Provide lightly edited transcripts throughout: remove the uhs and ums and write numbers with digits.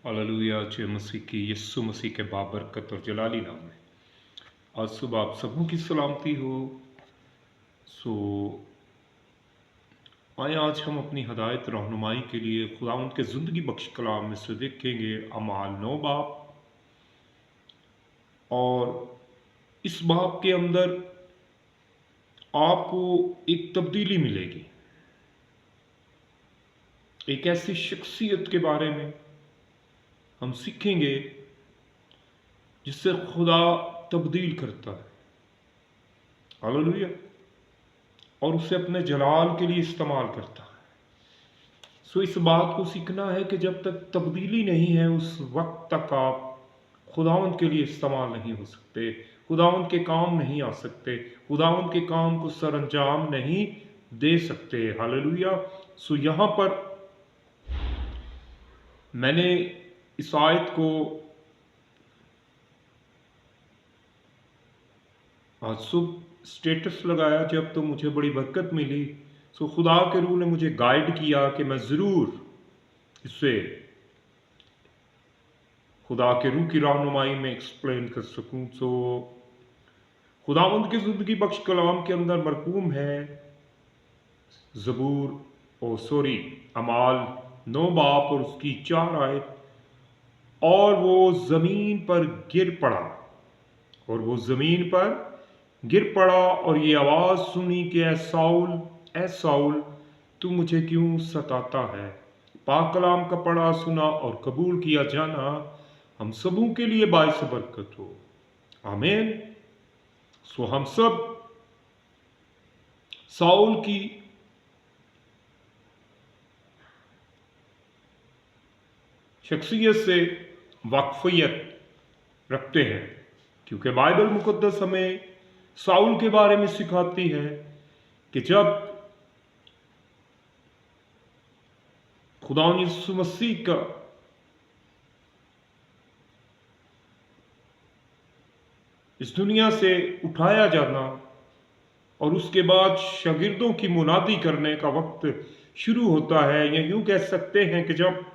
Hallelujah. जय मसीह की, यीशु मसीह के बाबरकत और जलाली नाम में आज सुबह आप सबों की सलामती हो। सो आए आज हम अपनी हदायत रहनुमाई के लिए खुदावंद के ज़िंदगी बख्श कलाम में से देखेंगे अमाल 9 बाब। और इस बाब के अंदर आपको एक तब्दीली मिलेगी, एक ऐसी शख्सियत के बारे में हम सीखेंगे जिससे खुदा तब्दील करता है। हालेलुया। और उसे अपने जलाल के लिए इस्तेमाल करता है। सो इस बात को सीखना है कि जब तक तब्दीली नहीं है उस वक्त तक आप खुदावंद के लिए इस्तेमाल नहीं हो सकते, खुदावंद के काम नहीं आ सकते, खुदावंद के काम को सर अंजाम नहीं दे सकते। हालेलुया। सो यहाँ पर मैंने इस आयत को आज सुबह स्टेटस लगाया जब, तो मुझे बड़ी बरकत मिली। सो खुदा के रूह ने मुझे गाइड किया कि मैं ज़रूर इसे खुदा के रूह की रहनुमाई में एक्सप्लेन कर सकूं। सो खुदावंद की ज़िंदगी बख्श कलाम के अंदर मरकूम है अमाल 9 बाब और उसकी 4 आयत। और वो ज़मीन पर गिर पड़ा, और वो ज़मीन पर गिर पड़ा और ये आवाज़ सुनी कि ए साउल तू मुझे क्यों सताता है। पाक कलाम का पढ़ा सुना और कबूल किया जाना हम सबों के लिए बाइस बरकत हो। आमीन। सो हम सब साउल की शख्सियत से वाकफियत रखते हैं, क्योंकि बाइबल मुकद्दस हमें साउल के बारे में सिखाती है कि जब खुदा यीशु मसीह का इस दुनिया से उठाया जाना और उसके बाद शागिर्दों की मुनादी करने का वक्त शुरू होता है, या यूं कह सकते हैं कि जब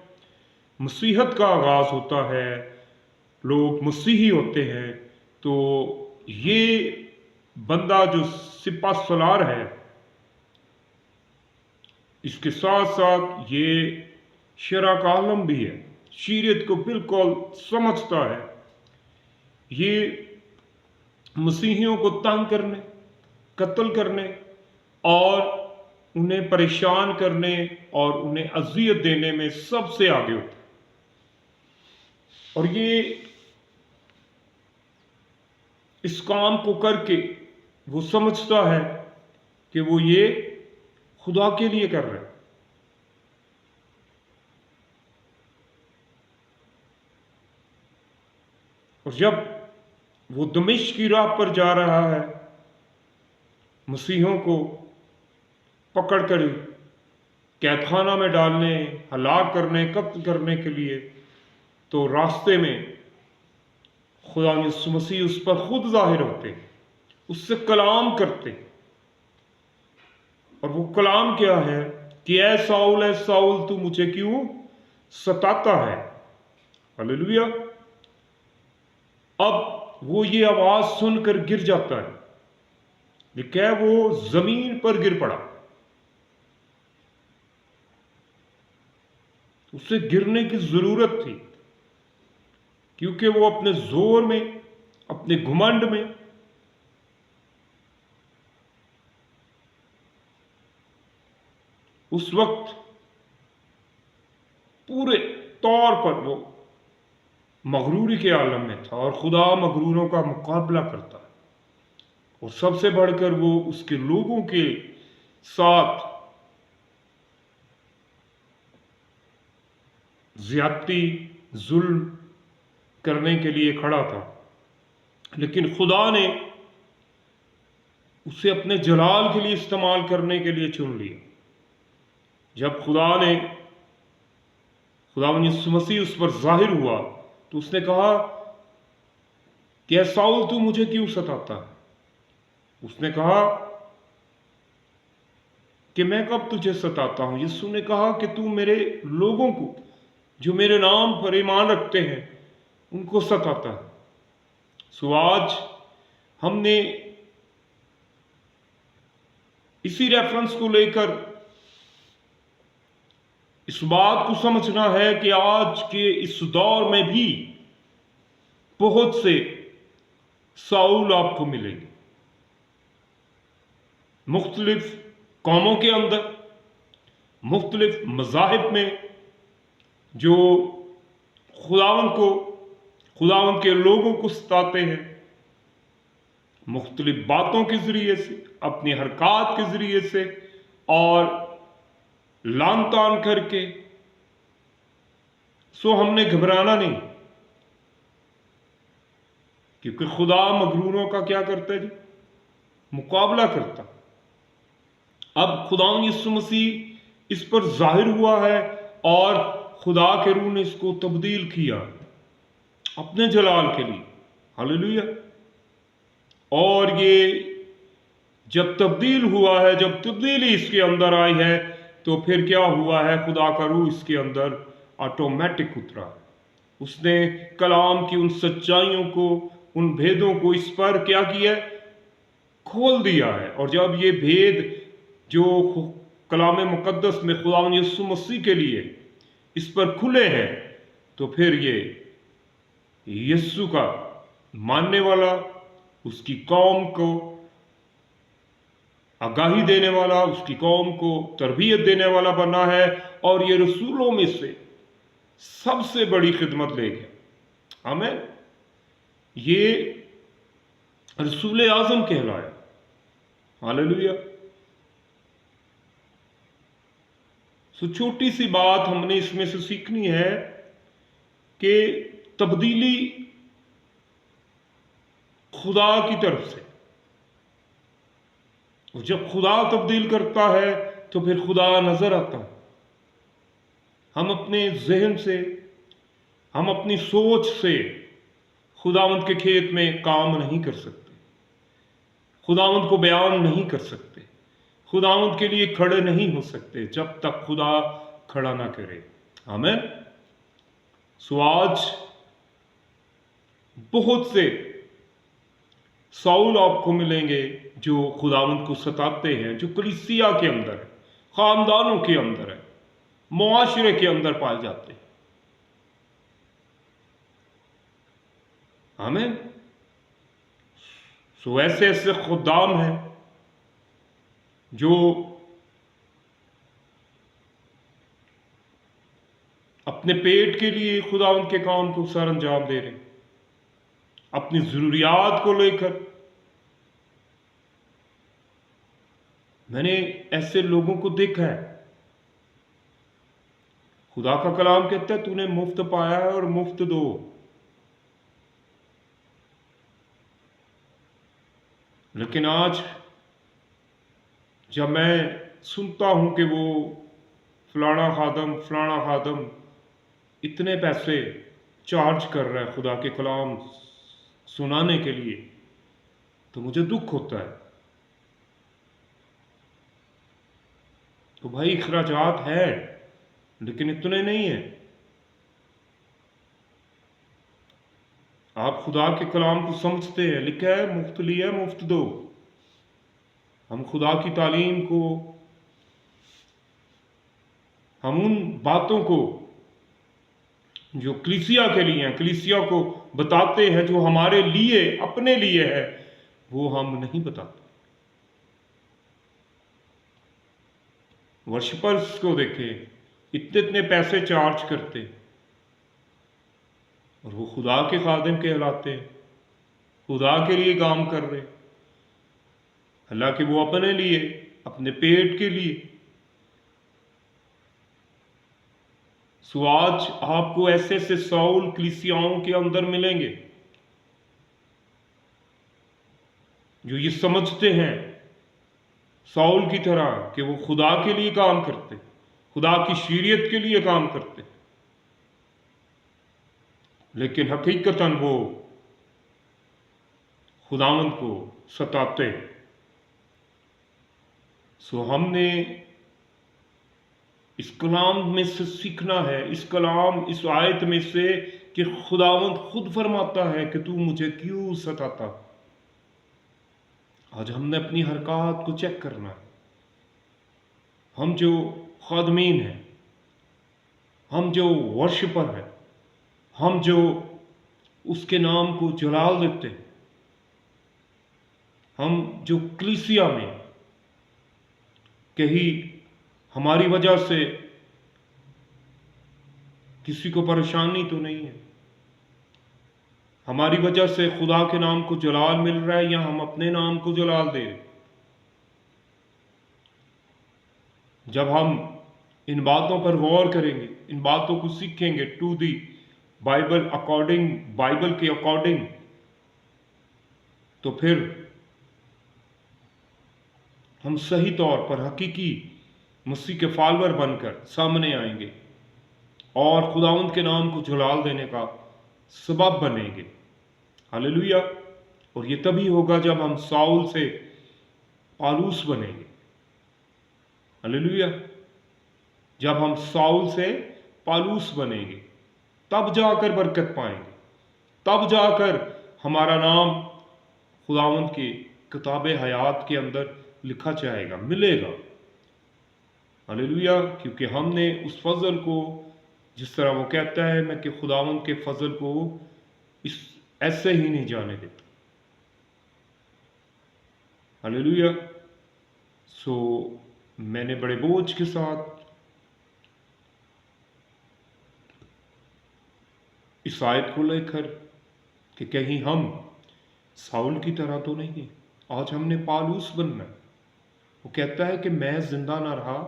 मसीहत का आगाज होता है, लोग मसीही होते हैं, तो ये बंदा जो सिपा सलार है, इसके साथ साथ ये शरा का आलम भी है, शीरियत को बिल्कुल समझता है। ये मसीहियों को तंग करने, कत्ल करने और उन्हें परेशान करने और उन्हें अजियत देने में सबसे आगे होता है। और ये इस काम को करके वो समझता है कि वो ये खुदा के लिए कर रहे हैं। और जब वो दमिश्क की राह पर जा रहा है मसीहों को पकड़कर कैदखाना में डालने, हलाक करने, कत्ल करने के लिए, तो रास्ते में खुदा यीशु मसीह उस पर खुद जाहिर होते, उससे कलाम करते। और वो कलाम क्या है कि ए साउल तू मुझे क्यों सताता है। हालेलुया। अब वो ये आवाज सुनकर गिर जाता है, लेकिन वो जमीन पर गिर पड़ा। उसे गिरने की जरूरत थी, क्योंकि वो अपने जोर में, अपने घुमंड में उस वक्त पूरे तौर पर वो मगरूरी के आलम में था, और खुदा मगरूरों का मुकाबला करता है। और सबसे बढ़कर वो उसके लोगों के साथ ज्यादती, जुल्म करने के लिए खड़ा था। लेकिन खुदा ने उसे अपने जलाल के लिए इस्तेमाल करने के लिए चुन लिया। जब खुदा यीशु मसीह उस पर जाहिर हुआ, तो उसने कहा कि साउल तू मुझे क्यों सताता है। उसने कहा कि मैं कब तुझे सताता हूं। यीशु ने कहा कि तू मेरे लोगों को जो मेरे नाम पर ईमान रखते हैं उनको सताता है। सो आज हमने इसी रेफरेंस को लेकर इस बात को समझना है कि आज के इस दौर में भी बहुत से साउल आपको मिलेंगे, मुख्तलिफ कौमों के अंदर, मुख्तलिफ मज़ाहिब में, जो खुदावंद के लोगों को सताते हैं, मुख्तलिफ बातों के ज़रिए से, अपनी हरकत के ज़रिए से और लान तान करके। सो हमने घबराना नहीं, क्योंकि खुदा मगरूरों का क्या करता है जी? मुकाबला करता। अब खुदा यीशु मसीह इस पर जाहिर हुआ है और खुदा के रूह ने इसको तब्दील किया अपने जलाल के लिए। हालेलुया। और ये जब तब्दील हुआ है, जब तब्दीली इसके अंदर आई है, तो फिर क्या हुआ है? खुदा का रूह इसके अंदर ऑटोमेटिक उतरा। उसने कलाम की उन सच्चाइयों को, उन भेदों को इस पर क्या किया? खोल दिया है। और जब ये भेद जो कलाम मुकद्दस में खुदा यीशु मसीह के लिए इस पर खुले हैं, तो फिर ये यीशु का मानने वाला, उसकी कौम को आगाही देने वाला, उसकी कौम को तरबियत देने वाला बना है। और ये रसूलों में से सबसे बड़ी खिदमत ले गया। आमीन। ये रसूल आज़म कहलाया। हालेलुया। सो छोटी सी बात हमने इसमें से सीखनी है कि तब्दीली खुदा की तरफ से, और जब खुदा तब्दील करता है तो फिर खुदा नजर आता है। हम अपने जहन से, हम अपनी सोच से खुदावंद के खेत में काम नहीं कर सकते, खुदावंद को बयान नहीं कर सकते, खुदावंद के लिए खड़े नहीं हो सकते जब तक खुदा खड़ा ना करे। आमीन। सो आज बहुत से साउल आपको मिलेंगे जो खुदावंद को सताते हैं, जो कलीसिया के अंदर है, खानदानों के अंदर है, मुआशरे के अंदर पाए जाते हैं। आमीन। सो ऐसे ऐसे खुदाम हैं जो अपने पेट के लिए खुदावंद के काम को सर अंजाम दे रहे, अपनी जरूरियात को लेकर। मैंने ऐसे लोगों को देखा है। खुदा का कलाम कहता है तूने मुफ्त पाया है और मुफ्त दो। लेकिन आज जब मैं सुनता हूं कि वो फलाना खादम इतने पैसे चार्ज कर रहा है खुदा के कलाम सुनाने के लिए, तो मुझे दुख होता है। तो भाई इखराजात है, लेकिन इतने नहीं है। आप खुदा के कलाम को समझते हैं, लिखा है मुफ्त लिया मुफ्त दो। हम खुदा की तालीम को, हम उन बातों को जो कलीसिया के लिए हैं, कलीसिया को बताते हैं, जो हमारे लिए, अपने लिए है, वो हम नहीं बताते। वर्शिपर्स को देखें, इतने इतने पैसे चार्ज करते और वो खुदा के खादिम कहलाते हैं, खुदा के लिए काम कर रहे, हालांकि वो अपने लिए, अपने पेट के लिए। सो आज आपको ऐसे ऐसे साउल कलीसियाओं के अंदर मिलेंगे जो ये समझते हैं साउल की तरह कि वो खुदा के लिए काम करते, खुदा की शरीयत के लिए काम करते, लेकिन हकीकतन वो खुदावंद को सताते। सो हमने इस कलाम में से सीखना है, इस आयत में से कि खुदावंद खुद फरमाता है कि तू मुझे क्यों सताता। आज हमने अपनी हरकत को चेक करना है। हम जो खादमीन हैं, हम जो वर्शिपर हैं, हम जो उसके नाम को जलाल देते हैं, हम जो कलीसिया में कहीं हमारी वजह से किसी को परेशानी तो नहीं है, हमारी वजह से खुदा के नाम को जलाल मिल रहा है, या हम अपने नाम को जलाल दे रहे। जब हम इन बातों पर गौर करेंगे, इन बातों को सीखेंगे to the Bible according, Bible के अकॉर्डिंग, तो फिर हम सही तौर पर हकीकी मसीह के फॉलोअर बनकर सामने आएंगे और खुदावंद के नाम को जलाल देने का सबब बनेंगे। हालेलुया। और ये तभी होगा जब हम साउल से पालूस बनेंगे। हालेलुया। जब हम साउल से पालूस बनेंगे तब जाकर बरकत पाएंगे, तब जाकर हमारा नाम खुदावंद की किताब हयात के अंदर लिखा जाएगा, मिलेगा। हालेलुया। क्योंकि हमने उस फजल को, जिस तरह वो कहता है, मैं कि खुदावंद के फजल को इस ऐसे ही नहीं जाने देता। हालेलुया। सो मैंने बड़े बोझ के साथ इस आयत को लेकर कि कहीं हम साउल की तरह तो नहीं है, आज हमने पालूस बनना है। वो कहता है कि मैं जिंदा ना रहा,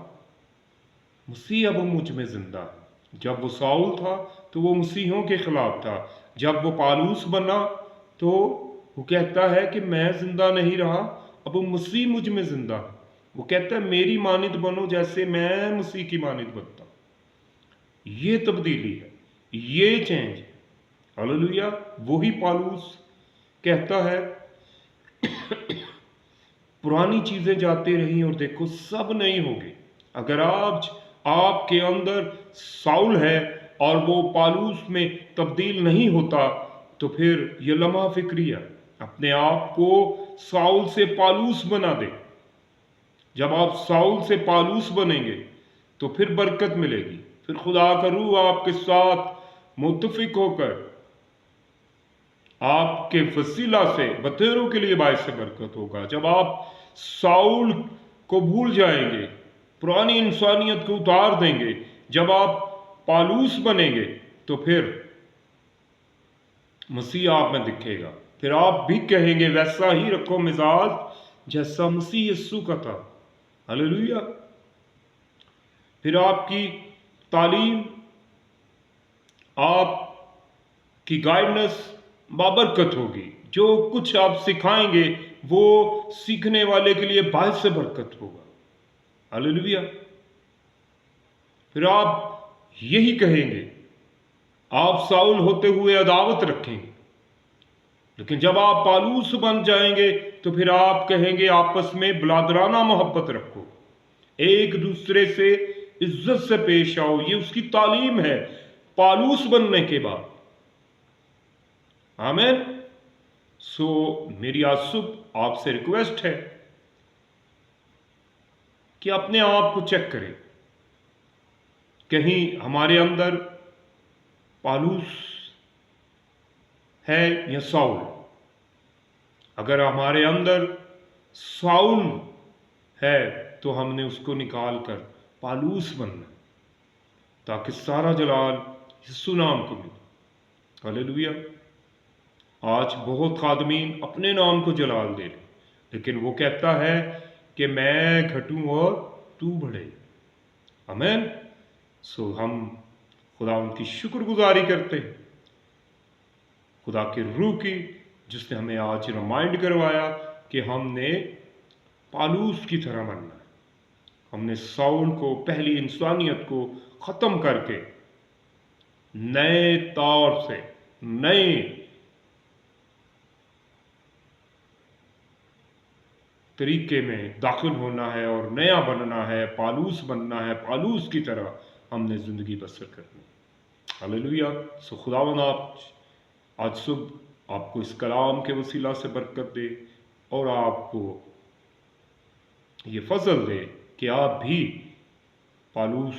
मसीह अब मुझ में जिंदा है। जब वो साउल था तो वो मसीहों के खिलाफ था, जब वो पालूस बना तो वो कहता है कि मैं जिंदा नहीं रहा, अब वो मसीह मुझ में जिंदा है। वो कहता है मेरी मानित बनो जैसे मैं मसीह की मानित बनता। ये तब्दीली है, ये चेंज है। हालेलुया। वही पालूस कहता है पुरानी चीजें जाती रही और देखो सब नई हो गई। अगर आज आपके अंदर साउल है और वो पालूस में तब्दील नहीं होता तो फिर ये लम्हा फिक्रिया, अपने आप को साउल से पालूस बना दे। जब आप साउल से पालूस बनेंगे तो फिर बरकत मिलेगी, फिर खुदा का रूह आपके साथ मुत्तफिक होकर आपके वसीला से बतेरों के लिए बायस से बरकत होगा। जब आप साउल को भूल जाएंगे, पुरानी इंसानियत को उतार देंगे, जब आप पालूस बनेंगे तो फिर मसीह आप में दिखेगा। फिर आप भी कहेंगे वैसा ही रखो मिजाज जैसा मसीह यीशु का था। हालेलुया। फिर आपकी तालीम, आपकी गाइडेंस बाबरकत होगी। जो कुछ आप सिखाएंगे वो सीखने वाले के लिए बायस से बरकत होगा। हालेलुया। फिर आप यही कहेंगे, आप साउल होते हुए अदावत रखेंगे, लेकिन जब आप पालूस बन जाएंगे तो फिर आप कहेंगे आपस में बिलादराना मोहब्बत रखो, एक दूसरे से इज्जत से पेश आओ। ये उसकी तालीम है पालूस बनने के बाद। आमीन। सो मेरी आज सुबह आपसे रिक्वेस्ट है कि अपने आप को चेक करें, कहीं हमारे अंदर पालूस है या साउल। अगर हमारे अंदर साउल है तो हमने उसको निकाल कर पालूस बनना, ताकि सारा जलाल यीशु नाम को मिले। हालेलुया। आज बहुत खादमीन अपने नाम को जलाल दे रहे, लेकिन वो कहता है कि मैं घटूं और तू बढ़े। आमीन। सो हम खुदा उनकी शुक्रगुजारी करते हैं, खुदा के रूह की, जिसने हमें आज रिमाइंड करवाया कि हमने पालूस की तरह बनना है। हमने साउल को, पहली इंसानियत को ख़त्म करके नए तौर से, नए तरीके में दाखिल होना है और नया बनना है, पालूस बनना है, पालूस की तरह हमने ज़िंदगी बसर करनी। हालेलुया। सो खुदावंद आप आज सुबह आपको इस कलाम के वसीला से बरकत दे और आपको ये फजल दे कि आप भी पालूस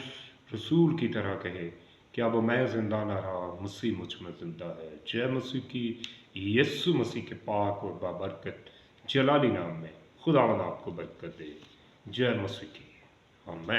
रसूल की तरह कहे कि अब मैं जिंदा ना रहा, मसीह मुझ में जिंदा है। जय मसीह की, यीशु मसीह के पाक और बाबरकत जलाली नाम में खुदावंद आपको बरकत दे। जय मसीह की। आमीन।